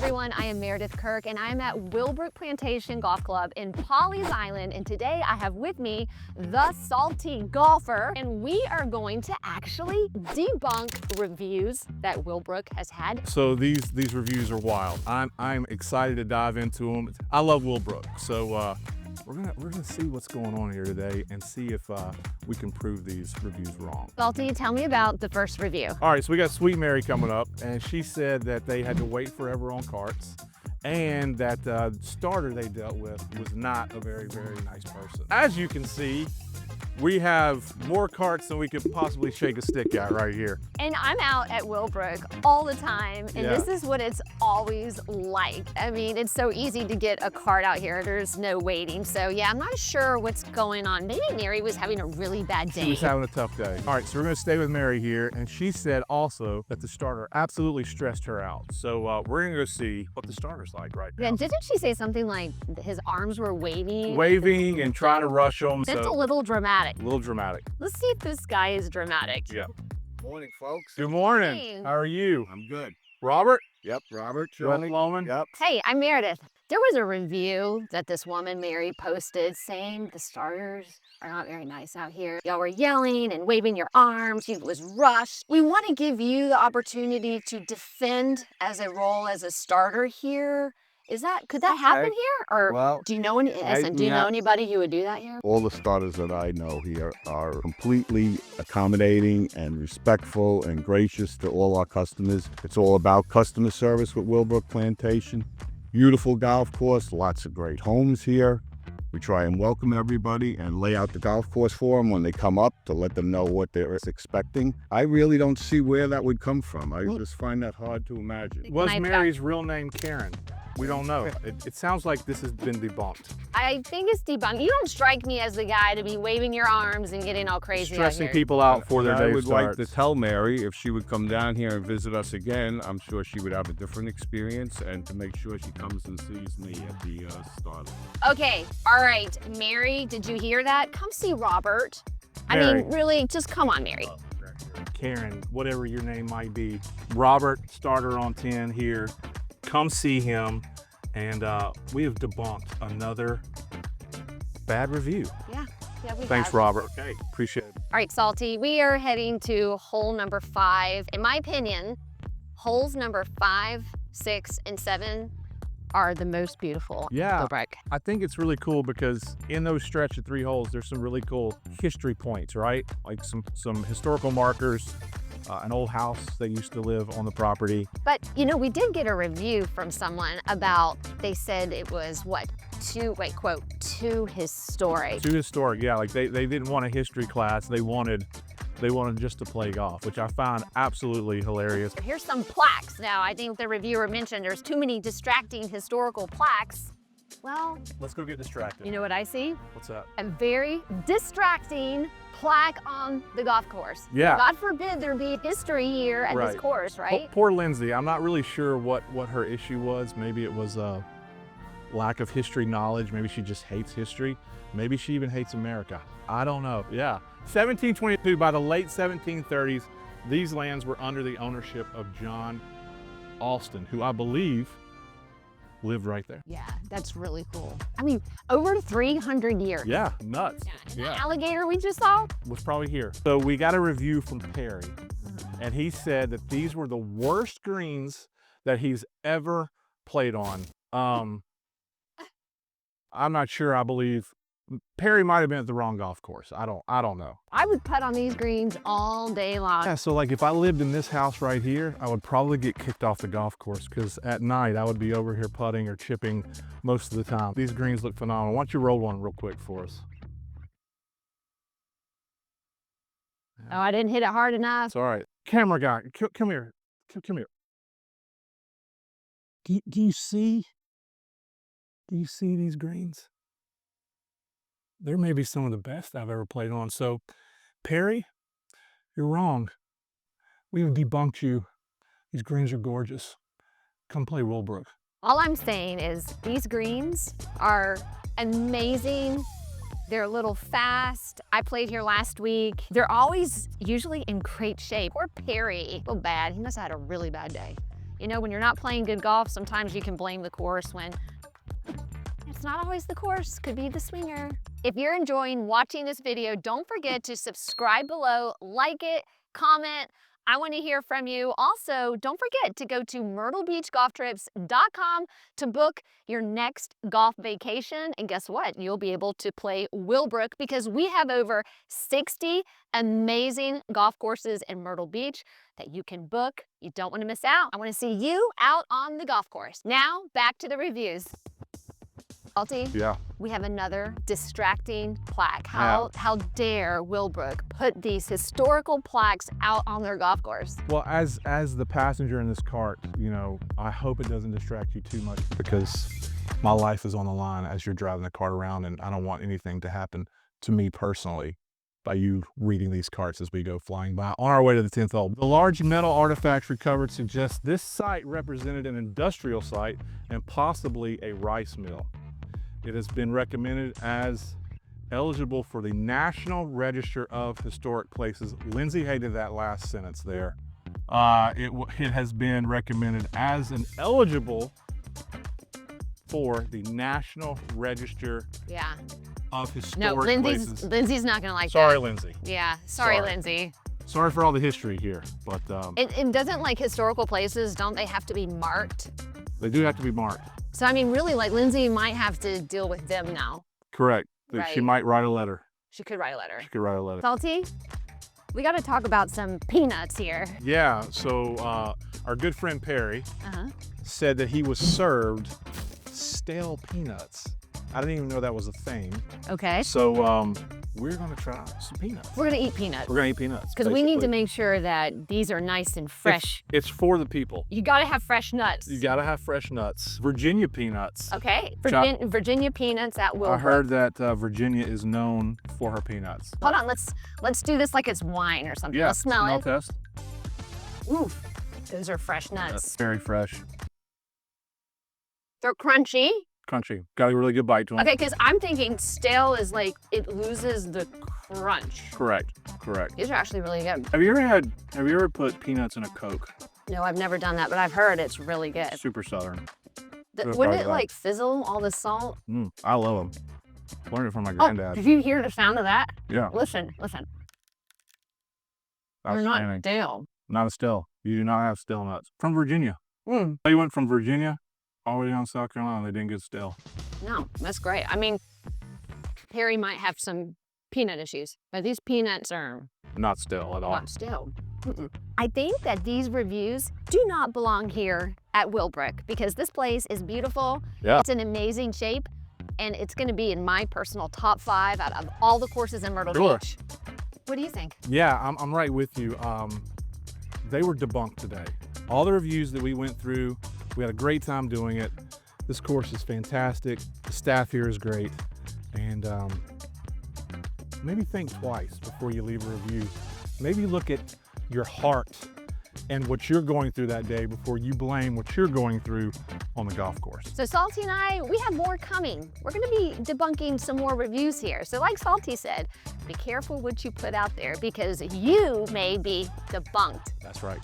everyone, I am Meredith Kirk and I'm at Willbrook Plantation Golf Club in Pawleys Island, and today I have with me the salty golfer, and we are going to actually debunk reviews that Willbrook has had. So these reviews are wild. I'm excited to dive into them. I love Willbrook, so we're gonna see what's going on here today and see if we can prove these reviews wrong. Salty, tell me about the first review. All right, so we got Sweet Mary coming up, and she said that they had to wait forever on carts, and that the starter they dealt with was not a very, very nice person. As you can see, we have more carts than we could possibly shake a stick at right here. And I'm out at Willbrook all the time, and Yeah. This is what it's always like. I mean, it's so easy to get a cart out here. There's no waiting. So yeah, I'm not sure what's going on. Maybe Mary was having a really bad day. She was having a tough day. All right, so we're gonna stay with Mary here, and she said also that the starter absolutely stressed her out. So we're gonna go see what the starter's like right now. Yeah, didn't she say something like his arms were waving? Waving and trying to rush them. That's So a little dramatic. a little dramatic. Let's see if this guy is dramatic. Yeah. Morning, folks. Good morning. Hey. How are you? I'm good. Robert? Yep, Robert. Johnny Johnny. Loman? Yep. Hey, I'm Meredith. There was a review that this woman, Mary, posted saying the starters are not very nice out here. Y'all were yelling and waving your arms. It was rushed. We want to give you the opportunity to defend as a role as a starter here. Could that happen here? Or Well, do you know anybody who would do that here? all the starters that I know here are completely accommodating and respectful and gracious to all our customers. It's all about customer service with Willbrook Plantation. Beautiful golf course, lots of great homes here. We try and welcome everybody and lay out the golf course for them when they come up to let them know what they're expecting. I really don't see where that would come from. I just find that hard to imagine. Was Can I- Mary's real name Karen? We don't know. It sounds like this has been debunked. I think it's debunked. You don't strike me as the guy to be waving your arms and getting all crazy out Stressing here. people out before their I day would starts. like to tell Mary if she would come down here and visit us again, I'm sure she would have a different experience, and to make sure she comes and sees me at the start. Okay, all right, Mary, did you hear that? Come see Robert. I Mary. mean, really, just come on, Mary. Karen, whatever your name might be. Robert, starter on 10 here. Come see him. And we have debunked another bad review. Yeah, we Thanks, have. Robert. Okay, appreciate it. All right, Salty, we are heading to hole number 5. In my opinion, holes number 5, 6, and 7 are the most beautiful. Yeah. Willbrook. I think it's really cool because in those stretch of 3 holes, there's some really cool history points, right? Like some historical markers, an old house that used to live on the property. But, you know, we did get a review from someone about, they said it was, what, too historic. Too historic, yeah. Like they didn't want a history class. They wanted just to play golf, which I found absolutely hilarious. Here's some plaques. Now, I think the reviewer mentioned there's too many distracting historical plaques. Well, Let's go get distracted. you know what I see? What's that? A very distracting plaque on the golf course. Yeah. God forbid there be history here at this Right. course, right? Poor Lindsay. I'm not really sure what her issue was. Maybe it was lack of history knowledge. Maybe she just hates history. Maybe she even hates America. I don't know. Yeah. 1722, by the late 1730s, these lands were under the ownership of John Alston, who I believe lived right there. Yeah, that's really cool. I mean, over 300 years. Yeah, nuts. And the Yeah. alligator we just saw? Was probably here. So we got a review from Perry, and he said that these were the worst greens that he's ever played on. I'm not sure. I believe Perry might have been at the wrong golf course. I don't know. I would putt on these greens all day long. Yeah, so like if I lived in this house right here, I would probably get kicked off the golf course because at night I would be over here putting or chipping most of the time. These greens look phenomenal. Why don't you roll one real quick for us? Oh, I didn't hit it hard enough. It's all right. Camera guy, come here. Come here. Do you see these greens? They're maybe some of the best I've ever played on. So, Perry, you're wrong. We've debunked you. These greens are gorgeous. Come play Willbrook. All I'm saying is these greens are amazing. They're a little fast. I played here last week. They're always usually in great shape. Poor Perry, feel bad. He must have had a really bad day. You know, when you're not playing good golf, sometimes you can blame the course when it's not always the course, could be the swinger. If you're enjoying watching this video, don't forget to subscribe below, like it, comment. I want to hear from you. Also, don't forget to go to myrtlebeachgolftrips.com to book your next golf vacation. And guess what? You'll be able to play Willbrook because we have over 60 amazing golf courses in Myrtle Beach that you can book. You don't want to miss out. I want to see you out on the golf course. Now, back to the reviews. Salty, Yeah. we have another distracting plaque. How dare Willbrook put these historical plaques out on their golf course? Well, as the passenger in this cart, you know, I hope it doesn't distract you too much because my life is on the line as you're driving the cart around, and I don't want anything to happen to me personally by you reading these carts as we go flying by on our way to the 10th hole. The large metal artifacts recovered suggest this site represented an industrial site and possibly a rice mill. It has been recommended as eligible for the National Register of Historic Places. Lindsay hated that last sentence there. It has been recommended as an eligible for the National Register of Historic Places. Lindsay's not gonna like Sorry, that. Lindsay. Yeah, sorry, Sorry. Lindsay. Sorry for all the history here, but It doesn't like historical places, don't they have to be marked? they do have to be marked. So I mean, really, like Lindsay might have to deal with them now. Correct. She Right. might write a letter. She could write a letter. She could write a letter. Salty, we got to talk about some peanuts here. Yeah, so our good friend Perry said that he was served stale peanuts. I didn't even know that was a thing. Okay. So we're gonna try some peanuts. We're gonna eat peanuts. We're gonna eat peanuts. Because we need to basically. make sure that these are nice and fresh. It's for the people. You gotta have fresh nuts. You gotta have fresh nuts. Virginia peanuts. Okay. Chop- Virginia peanuts at Willbrook. I heard that Virginia is known for her peanuts. Hold on, let's do this like it's wine or something. Yeah, Let's smell it. test. Ooh, those are fresh That's nuts. very fresh. They're crunchy. Crunchy. Got a really good bite to them. Okay, because I'm thinking stale is like it loses the crunch. Correct. Correct. These are actually really good. Have you ever put peanuts in a Coke? No, I've never done that, but I've heard it's really good. Super Southern. Wouldn't probably it like fizzle all the salt? I love them. Learned it from my Oh, granddad. did you hear the sound of that? Yeah. Listen. They're not Outstanding. stale. Not a stale. You do not have stale nuts. From Virginia. Mm. They went from Virginia all the way down to South Carolina. They didn't get stale. No, that's great. I mean, Harry might have some peanut issues, but these peanuts are Not stale at all. not stale. I think that these reviews do not belong here at Willbrook because this place is beautiful. Yeah. It's in amazing shape, and it's going to be in my personal top 5 out of all the courses in Myrtle Sure. Beach. What do you think? Yeah, I'm right with you. They were debunked today. All the reviews that we went through, we had a great time doing it. This course is fantastic. The staff here is great. And maybe think twice before you leave a review. Maybe look at your heart and what you're going through that day before you blame what you're going through on the golf course. So Salty and I, we have more coming. We're going to be debunking some more reviews here. So like Salty said, be careful what you put out there because you may be debunked. That's right.